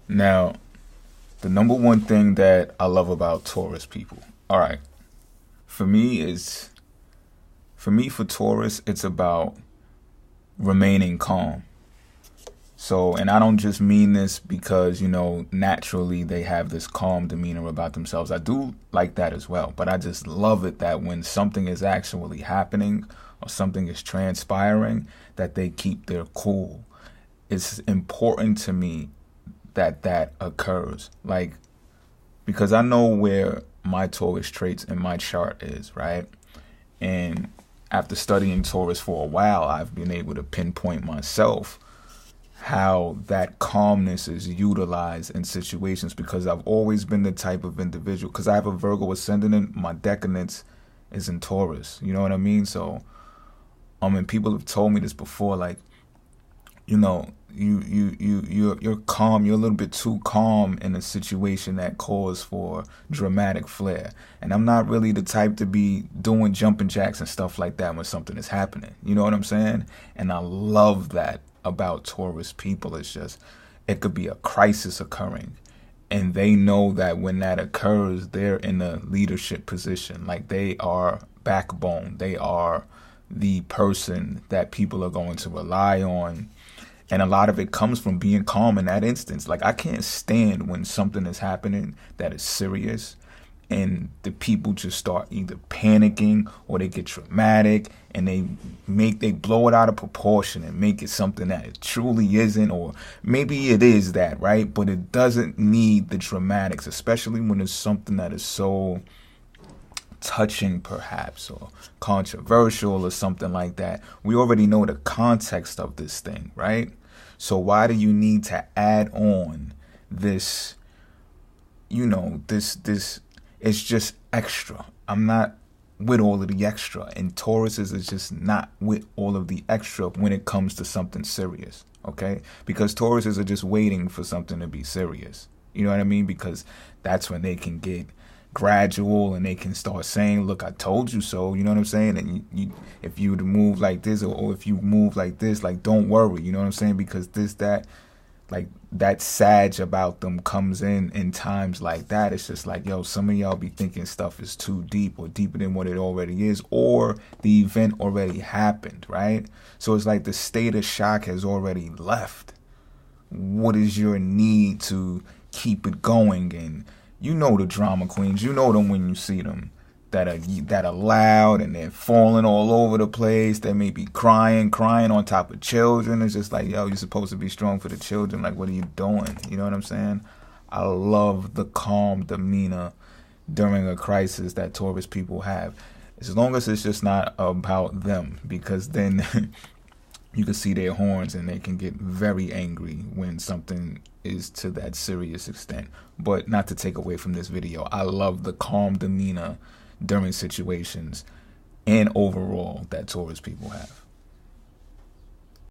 Now, the number one thing that I love about Taurus people. All right. For me is for Taurus, it's about remaining calm. So, and I don't just mean this because, naturally they have this calm demeanor about themselves. I do like that as well. But I just love it that when something is actually happening or something is transpiring, that they keep their cool. It's important to me that occurs. Like, because I know where my Taurus traits in my chart is, right? And after studying Taurus for a while, I've been able to pinpoint myself how that calmness is utilized in situations, because I've always been the type of individual, because I have a Virgo ascendant, my decadence is in Taurus. You know what I mean? So, and people have told me this before, like, you're calm. You're a little bit too calm in a situation that calls for dramatic flair. And I'm not really the type to be doing jumping jacks and stuff like that when something is happening. You know what I'm saying? And I love that about Taurus people. It's just, it could be a crisis occurring, and they know that when that occurs, they're in a leadership position. Like, they are backbone. They are the person that people are going to rely on. And a lot of it comes from being calm in that instance. Like, I can't stand when something is happening that is serious and the people just start either panicking or they get dramatic and they blow it out of proportion and make it something that it truly isn't, or maybe it is that, right? But it doesn't need the dramatics, especially when it's something that is so touching perhaps, or controversial or something like that. We already know the context of this thing, right? So why do you need to add on this, this it's just extra. I'm not with all of the extra, and Tauruses is just not with all of the extra when it comes to something serious, okay? Because Tauruses are just waiting for something to be serious. You know what I mean? Because that's when they can get gradual and they can start saying, look, I told you so. You know what I'm saying? And if you move like this, or if you move like this, like, don't worry. You know what I'm saying? Because that sage about them comes in times like that. It's just like, yo, some of y'all be thinking stuff is too deep or deeper than what it already is, or the event already happened, right? So it's like the state of shock has already left. What is your need to keep it going? And you know the drama queens, you know them when you see them, that are loud and they're falling all over the place. They may be crying on top of children. It's just like, yo, you're supposed to be strong for the children. Like, what are you doing? You know what I'm saying? I love the calm demeanor during a crisis that Taurus people have, as long as it's just not about them, because then you can see their horns and they can get very angry when something is to that serious extent. But not to take away from this video, I love the calm demeanor during situations and overall that Taurus people have.